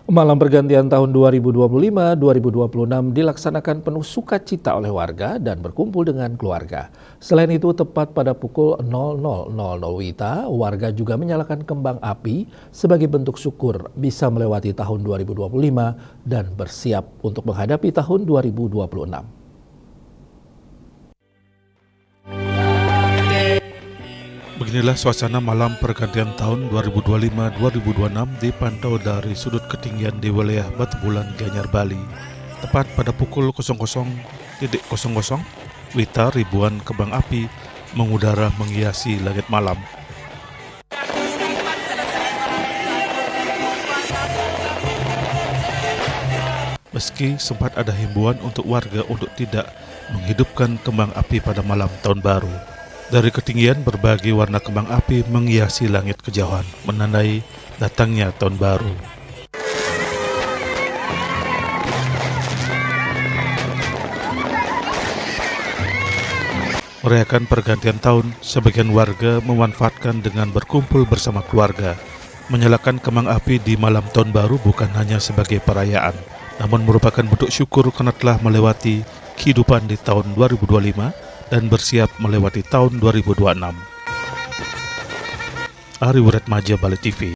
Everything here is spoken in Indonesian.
Malam pergantian tahun 2025-2026 dilaksanakan penuh sukacita oleh warga dan berkumpul dengan keluarga. Selain itu, tepat pada pukul 00.00 WITA, warga juga menyalakan kembang api sebagai bentuk syukur bisa melewati tahun 2025 dan bersiap untuk menghadapi tahun 2026. Beginilah suasana malam pergantian tahun 2025-2026 dipantau dari sudut ketinggian di wilayah Batu Bulan, Gianyar, Bali. Tepat pada pukul 00.00 WITA, ribuan kembang api mengudara menghiasi langit malam. Meski sempat ada himbauan untuk warga untuk tidak menghidupkan kembang api pada malam tahun baru. Dari ketinggian, berbagai warna kembang api menghiasi langit kejauhan, menandai datangnya tahun baru. Merayakan pergantian tahun, sebagian warga memanfaatkan dengan berkumpul bersama keluarga. Menyalakan kembang api di malam tahun baru bukan hanya sebagai perayaan, namun merupakan bentuk syukur karena telah melewati kehidupan di tahun 2025 dan bersiap melewati tahun 2026. Ari Wuretmaja, Bali TV.